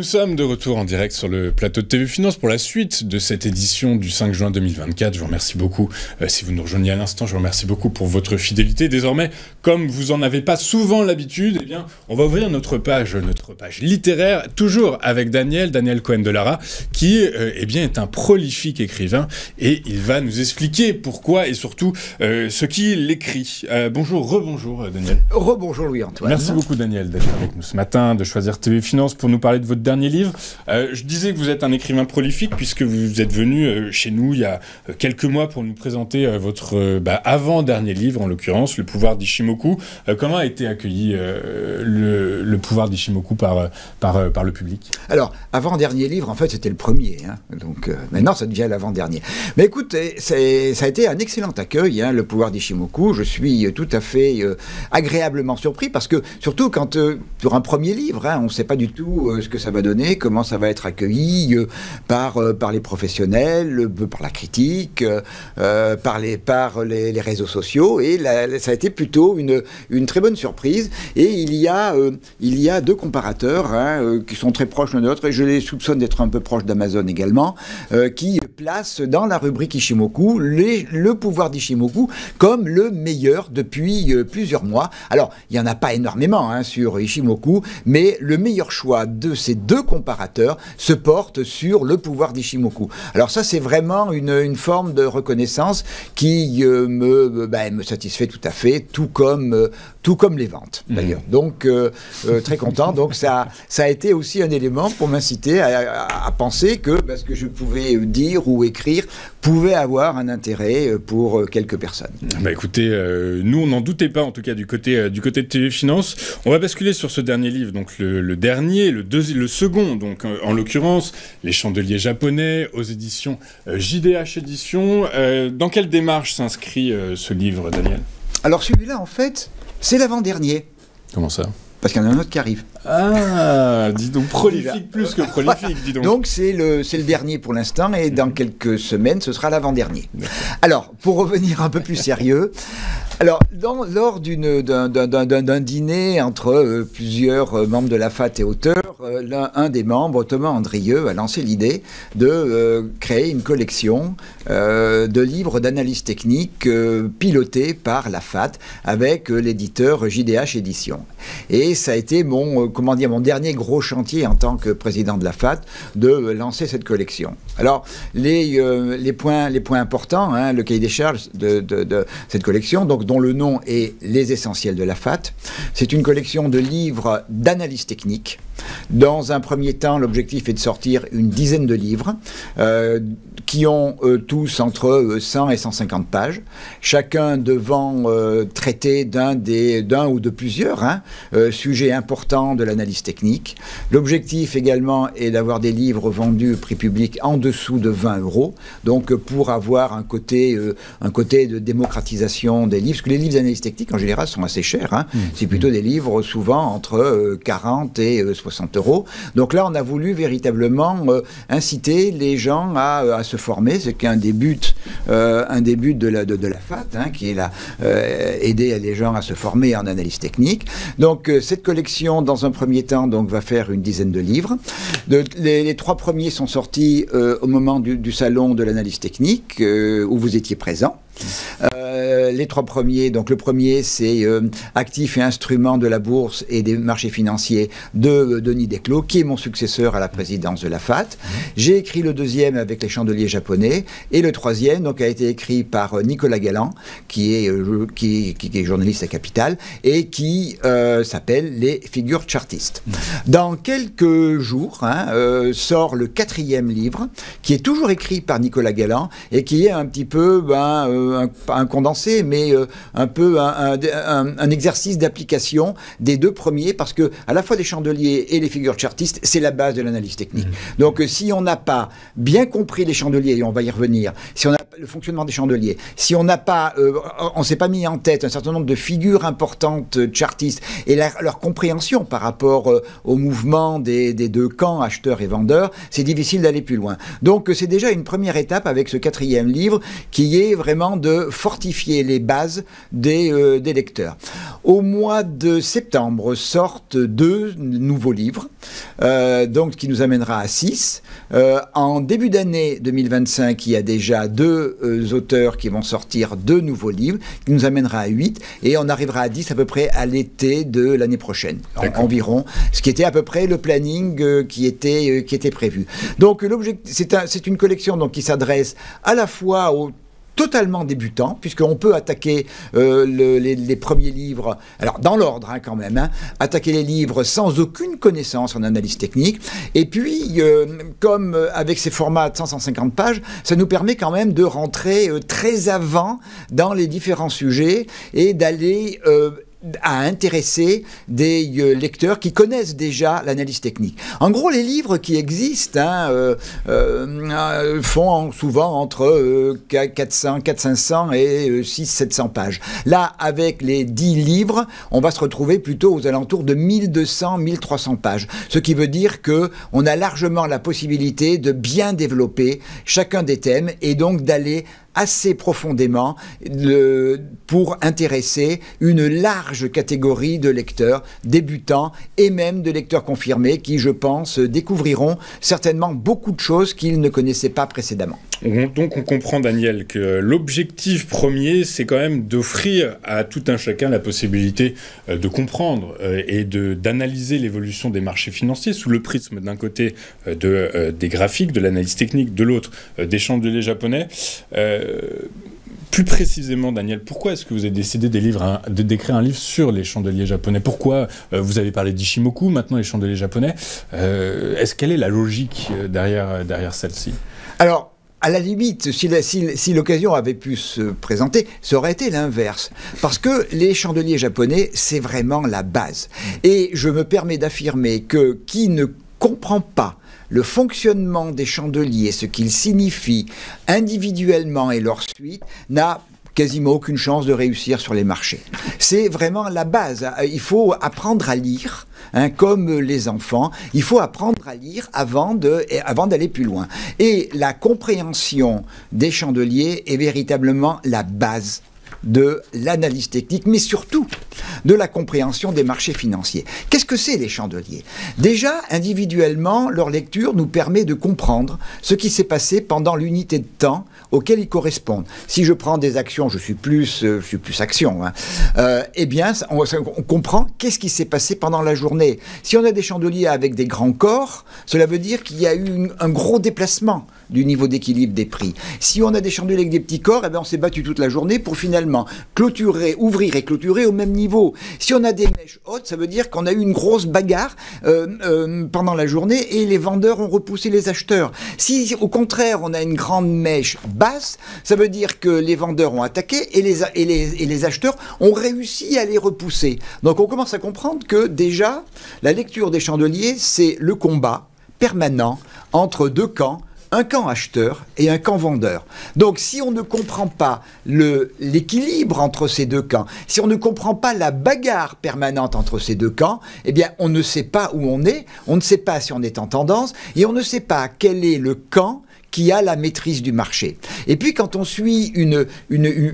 sommes de retour en direct sur le plateau de TV Finance pour la suite de cette édition du 5 juin 2024. Je vous remercie beaucoup, si vous nous rejoignez à l'instant, je vous remercie beaucoup pour votre fidélité. Désormais, comme vous en avez pas souvent l'habitude, eh bien, on va ouvrir notre page littéraire, toujours avec Daniel Cohen de Lara, qui eh bien, est un prolifique écrivain et il va nous expliquer pourquoi et surtout ce qu'il écrit. Rebonjour Daniel. Rebonjour Louis-Antoine. Merci beaucoup Daniel d'être avec nous ce matin, de choisir TV Finance pour nous parler de votre dernier livre. Je disais que vous êtes un écrivain prolifique puisque vous êtes venu chez nous il y a quelques mois pour nous présenter votre avant-dernier livre, en l'occurrence, Le pouvoir d'Ishimoku. Comment a été accueilli le pouvoir d'Ishimoku par le public? Alors, avant-dernier livre, en fait, c'était le premier. Hein. Donc, maintenant, ça devient l'avant-dernier. Mais écoute, ça a été un excellent accueil, hein, Le pouvoir d'Ishimoku. Je suis tout à fait agréablement surpris parce que, surtout quand, pour un premier livre, hein, on ne sait pas du tout ce que ça va donner, comment ça va être accueilli par les professionnels, par la critique, par les réseaux sociaux. Et ça a été plutôt une très bonne surprise. Et il y a deux comparateurs hein, qui sont très proches l'un de l'autre, et je les soupçonne d'être un peu proches d'Amazon également, qui placent dans la rubrique Ishimoku le pouvoir d'Ishimoku comme le meilleur depuis plusieurs mois. Alors, il n'y en a pas énormément hein, sur Ishimoku, mais le meilleur choix de ces deux comparateurs se porte sur le pouvoir d'Ishimoku. Alors ça, c'est vraiment une forme de reconnaissance qui me satisfait tout à fait, tout comme les ventes, d'ailleurs. Donc, très content. Donc, ça a été aussi un élément pour m'inciter à penser que ce que je pouvais dire ou écrire pouvait avoir un intérêt pour quelques personnes. Bah écoutez, nous, on n'en doutait pas, en tout cas, du côté de TV Finance. On va basculer sur ce dernier livre, donc le dernier, le second, donc en l'occurrence, Les Chandeliers japonais, aux éditions JDH Éditions. Dans quelle démarche s'inscrit ce livre, Daniel? Alors, celui-là, en fait, c'est l'avant-dernier. Comment ça? Parce qu'il y en a un autre qui arrive. Ah, dis donc, prolifique plus que prolifique, dis donc. Donc c'est le dernier pour l'instant, et dans quelques semaines, ce sera l'avant-dernier. Alors, pour revenir un peu plus sérieux, alors, lors d'un dîner entre plusieurs membres de la FAT et auteurs, un des membres, Thomas Andrieux, a lancé l'idée de créer une collection de livres d'analyse technique pilotés par la FAT avec l'éditeur JDH Éditions. Et ça a été mon dernier gros chantier en tant que président de la FAT, de lancer cette collection. Alors, les points importants, hein, le cahier des charges de cette collection, donc, dont le nom est Les Essentiels de la FAT. C'est une collection de livres d'analyse technique. Dans un premier temps, l'objectif est de sortir une dizaine de livres qui ont tous entre 100 et 150 pages, chacun devant traiter d'un ou de plusieurs sujets importants de l'analyse technique. L'objectif également est d'avoir des livres vendus prix public en dessous de 20 €, donc pour avoir un côté de démocratisation des livres, parce que les livres d'analyse technique en général sont assez chers, hein. C'est plutôt des livres souvent entre 40 et 60 €. Donc là, on a voulu véritablement inciter les gens à se former, c'est qu'un des buts de la FAT, hein, qui est aider les gens à se former en analyse technique. Donc cette collection, dans un premier temps, donc, va faire une dizaine de livres. Les trois premiers sont sortis au moment du salon de l'analyse technique, où vous étiez présent. Les trois premiers, donc le premier c'est Actifs et instruments de la bourse et des marchés financiers de Denis Desclos, qui est mon successeur à la présidence de la FAT. J'ai écrit le deuxième avec Les Chandeliers japonais, et le troisième donc a été écrit par Nicolas Galland, qui est journaliste à Capital, et qui s'appelle Les Figures chartistes. Dans quelques jours sort le quatrième livre, qui est toujours écrit par Nicolas Galland, et qui est un petit peu un condensé, mais un peu un exercice d'application des deux premiers, parce que à la fois Les Chandeliers et Les Figures chartistes, c'est la base de l'analyse technique. Donc si on n'a pas bien compris les chandeliers, et on va y revenir, si on a le fonctionnement des chandeliers, si on n'a pas, on s'est pas mis en tête un certain nombre de figures importantes chartistes et leur compréhension par rapport au mouvement des deux camps, acheteurs et vendeurs, c'est difficile d'aller plus loin. Donc c'est déjà une première étape avec ce quatrième livre, qui est vraiment de fortifier les bases des lecteurs. Au mois de septembre sortent deux nouveaux livres. donc qui nous amènera à 6. En début d'année 2025, il y a déjà 2 auteurs qui vont sortir 2 nouveaux livres, qui nous amènera à 8, et on arrivera à 10 à peu près à l'été de l'année prochaine, environ, ce qui était à peu près le planning qui était prévu. Donc c'est une collection donc, qui s'adresse à la fois aux totalement débutant, puisqu'on peut attaquer les premiers livres, alors dans l'ordre quand même, attaquer les livres sans aucune connaissance en analyse technique, et puis comme avec ces formats de 150 pages, ça nous permet quand même de rentrer très avant dans les différents sujets et d'aller à intéresser des lecteurs qui connaissent déjà l'analyse technique. En gros, les livres qui existent font souvent entre 500 et 600-700 pages. Là, avec les 10 livres, on va se retrouver plutôt aux alentours de 1200-1300 pages. Ce qui veut dire qu'on a largement la possibilité de bien développer chacun des thèmes et donc d'aller assez profondément pour intéresser une large catégorie de lecteurs débutants et même de lecteurs confirmés qui, je pense, découvriront certainement beaucoup de choses qu'ils ne connaissaient pas précédemment. Donc on comprend, Daniel, que l'objectif premier, c'est quand même d'offrir à tout un chacun la possibilité de comprendre et d'analyser l'évolution des marchés financiers sous le prisme d'un côté des graphiques, de l'analyse technique, de l'autre des chandeliers japonais. Plus précisément, Daniel, pourquoi est-ce que vous avez décidé d'écrire un livre sur les chandeliers japonais? Pourquoi vous avez parlé d'Ishimoku, maintenant les chandeliers japonais? Quelle est la logique derrière celle-ci? Alors, à la limite, si l'occasion avait pu se présenter, ça aurait été l'inverse. Parce que les chandeliers japonais, c'est vraiment la base. Et je me permets d'affirmer que qui ne comprend pas le fonctionnement des chandeliers, ce qu'ils signifient individuellement et leur suite, n'a quasiment aucune chance de réussir sur les marchés. C'est vraiment la base. Il faut apprendre à lire, comme les enfants. Il faut apprendre à lire avant d'aller plus loin. Et la compréhension des chandeliers est véritablement la base de l'analyse technique, mais surtout de la compréhension des marchés financiers. Qu'est-ce que c'est les chandeliers? Déjà, individuellement, leur lecture nous permet de comprendre ce qui s'est passé pendant l'unité de temps auquel ils correspondent. Si je prends des actions, je suis plus action, eh bien, on comprend qu'est-ce qui s'est passé pendant la journée. Si on a des chandeliers avec des grands corps, cela veut dire qu'il y a eu un gros déplacement du niveau d'équilibre des prix. Si on a des chandeliers avec des petits corps, eh bien, on s'est battu toute la journée pour finalement ouvrir et clôturer au même niveau. Si on a des mèches hautes, ça veut dire qu'on a eu une grosse bagarre pendant la journée et les vendeurs ont repoussé les acheteurs. Si au contraire on a une grande mèche basse, ça veut dire que les vendeurs ont attaqué et les acheteurs ont réussi à les repousser. Donc on commence à comprendre que déjà la lecture des chandeliers, c'est le combat permanent entre deux camps, un camp acheteur et un camp vendeur. Donc si on ne comprend pas l'équilibre entre ces deux camps, si on ne comprend pas la bagarre permanente entre ces deux camps, eh bien on ne sait pas où on est, on ne sait pas si on est en tendance et on ne sait pas quel est le camp qui a la maîtrise du marché. Et puis quand on suit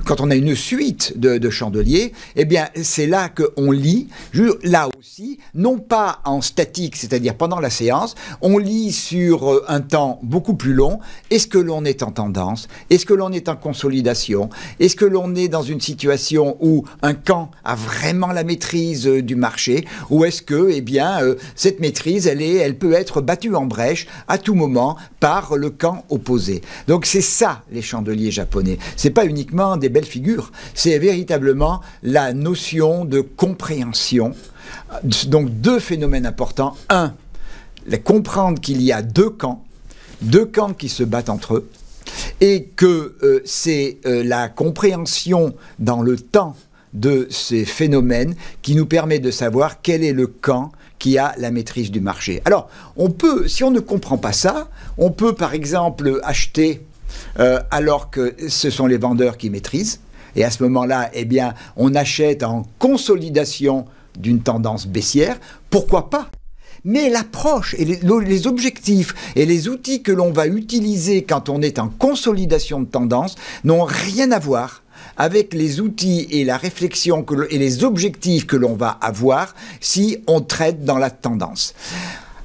quand on a une suite de chandeliers, eh bien c'est là qu'on lit, là aussi, non pas en statique, c'est-à-dire pendant la séance, on lit sur un temps beaucoup plus long. Est-ce que l'on est en tendance? Est-ce que l'on est en consolidation? Est-ce que l'on est dans une situation où un camp a vraiment la maîtrise du marché? Ou est-ce que, eh bien, cette maîtrise, elle peut être battue en brèche à tout moment par le camp opposé. Donc c'est ça les chandeliers japonais. C'est pas uniquement des belles figures, c'est véritablement la notion de compréhension. Donc deux phénomènes importants. Un, comprendre qu'il y a deux camps qui se battent entre eux, et que c'est la compréhension dans le temps de ces phénomènes qui nous permet de savoir quel est le camp qui a la maîtrise du marché. Alors, si on ne comprend pas ça, on peut par exemple acheter alors que ce sont les vendeurs qui maîtrisent, et à ce moment-là, eh bien, on achète en consolidation d'une tendance baissière. Pourquoi pas? Mais l'approche et les objectifs et les outils que l'on va utiliser quand on est en consolidation de tendance n'ont rien à voir avec les outils et la réflexion et les objectifs que l'on va avoir si on traite dans la tendance.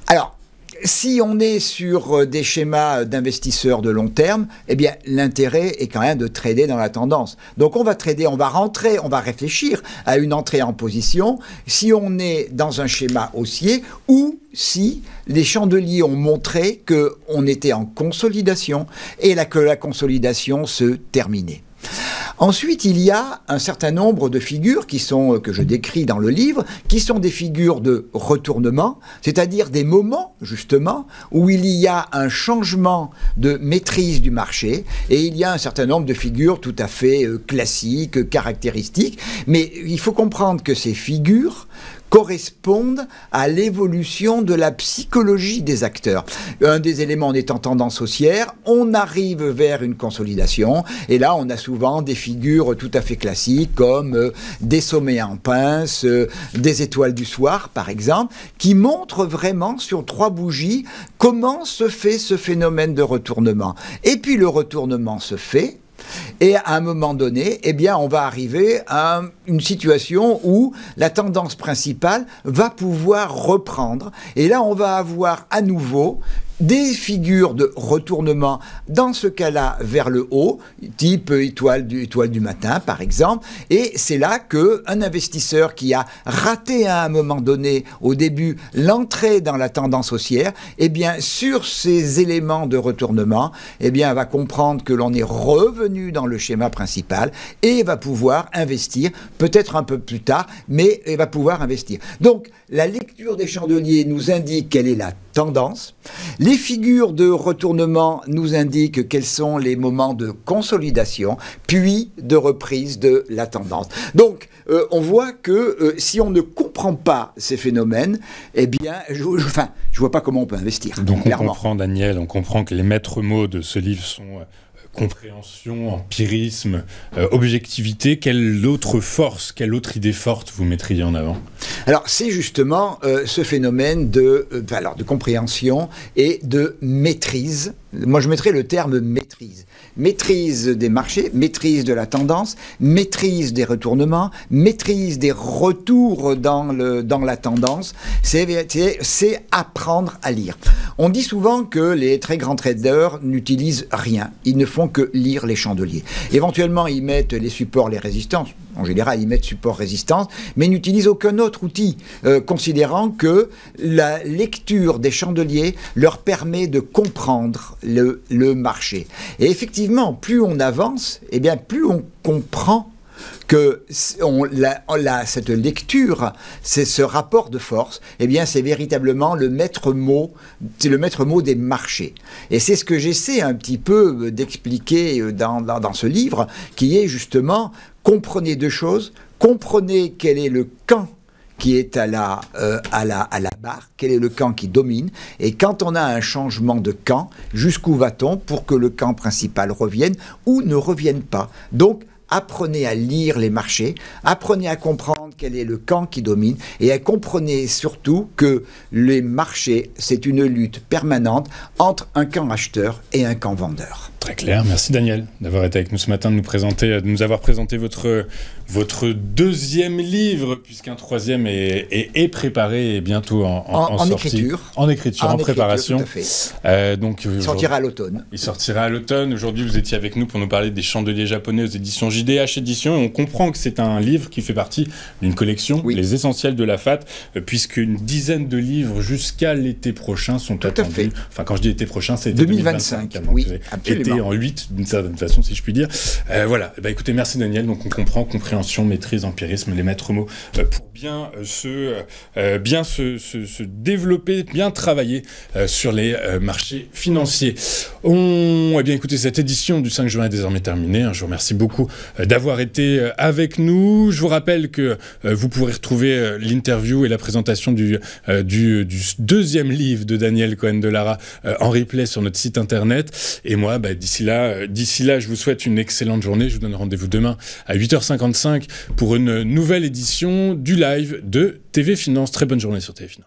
Alors, si on est sur des schémas d'investisseurs de long terme, eh bien, l'intérêt est quand même de trader dans la tendance. Donc, on va trader, on va rentrer, on va réfléchir à une entrée en position si on est dans un schéma haussier ou si les chandeliers ont montré qu'on était en consolidation et que la consolidation se terminait. Ensuite, il y a un certain nombre de figures que je décris dans le livre, qui sont des figures de retournement, c'est-à-dire des moments, justement, où il y a un changement de maîtrise du marché, et il y a un certain nombre de figures tout à fait classiques, caractéristiques, mais il faut comprendre que ces figures correspondent à l'évolution de la psychologie des acteurs. Un des éléments, on est en tendance haussière, on arrive vers une consolidation, et là on a souvent des figures tout à fait classiques comme des sommets en pince, des étoiles du soir par exemple, qui montrent vraiment sur 3 bougies comment se fait ce phénomène de retournement. Et puis le retournement se fait, et à un moment donné, eh bien, on va arriver à une situation où la tendance principale va pouvoir reprendre. Et là, on va avoir à nouveau des figures de retournement, dans ce cas-là, vers le haut, type étoile du matin, par exemple. Et c'est là qu'un investisseur qui a raté à un moment donné, au début, l'entrée dans la tendance haussière, eh bien, sur ces éléments de retournement, eh bien, va comprendre que l'on est revenu dans le schéma principal et va pouvoir investir, peut-être un peu plus tard, mais il va pouvoir investir. Donc, la lecture des chandeliers nous indique quelle est la tendance. Les figures de retournement nous indiquent quels sont les moments de consolidation, puis de reprise de la tendance. Donc, on voit que si on ne comprend pas ces phénomènes, eh bien, je vois pas comment on peut investir. Donc, clairement. On comprend, Daniel, on comprend que les maîtres mots de ce livre sont compréhension, empirisme, objectivité. Quelle autre force, quelle autre idée forte vous mettriez en avant? Alors, c'est justement ce phénomène de compréhension et de maîtrise. Moi, je mettrais le terme maîtrise. Maîtrise des marchés, maîtrise de la tendance, maîtrise des retournements, maîtrise des retours dans la tendance. C'est apprendre à lire. On dit souvent que les très grands traders n'utilisent rien. Ils ne font que lire les chandeliers. Éventuellement, ils mettent les supports, les résistances. En général, ils mettent support, résistance, mais ils n'utilisent aucun autre outil, considérant que la lecture des chandeliers leur permet de comprendre le marché. Et effectivement, plus on avance, eh bien, plus on comprend que cette lecture, c'est ce rapport de force, eh bien, c'est véritablement le maître mot des marchés. Et c'est ce que j'essaie un petit peu d'expliquer dans ce livre, qui est justement, comprenez 2 choses, comprenez quel est le camp qui est à la barre, quel est le camp qui domine, et quand on a un changement de camp, jusqu'où va-t-on pour que le camp principal revienne ou ne revienne pas. Donc, apprenez à lire les marchés, apprenez à comprendre quel est le camp qui domine et comprenez surtout que les marchés, c'est une lutte permanente entre un camp acheteur et un camp vendeur. Très clair. Merci Daniel d'avoir été avec nous ce matin, de nous avoir présenté votre 2e livre, puisqu'un 3e est préparé et bientôt en sortie. En écriture, en préparation. Tout à fait. Donc, il sortira à l'automne. Il sortira à l'automne. Aujourd'hui, vous étiez avec nous pour nous parler des chandeliers japonais aux éditions JDH Éditions. Et on comprend que c'est un livre qui fait partie d'une collection, oui, Les Essentiels de la FAT, puisqu'une dizaine de livres jusqu'à l'été prochain sont attendus. Tout à fait. Enfin, quand je dis l'été prochain, c'est 2025. Oui, absolument. Été en 8, d'une certaine façon, si je puis dire. Voilà. Bah, écoutez, merci Daniel. Donc, on comprend, compréhension, maîtrise, empirisme, les maîtres mots pour bien se développer, bien travailler sur les marchés financiers. Eh bien, écoutez, cette édition du 5 juin est désormais terminée. Je vous remercie beaucoup d'avoir été avec nous. Je vous rappelle que vous pourrez retrouver l'interview et la présentation du 2e livre de Daniel Cohen de Lara en replay sur notre site internet. Et moi, d'ici là, je vous souhaite une excellente journée. Je vous donne rendez-vous demain à 8h55 pour une nouvelle édition du live de TV Finance. Très bonne journée sur TV Finance.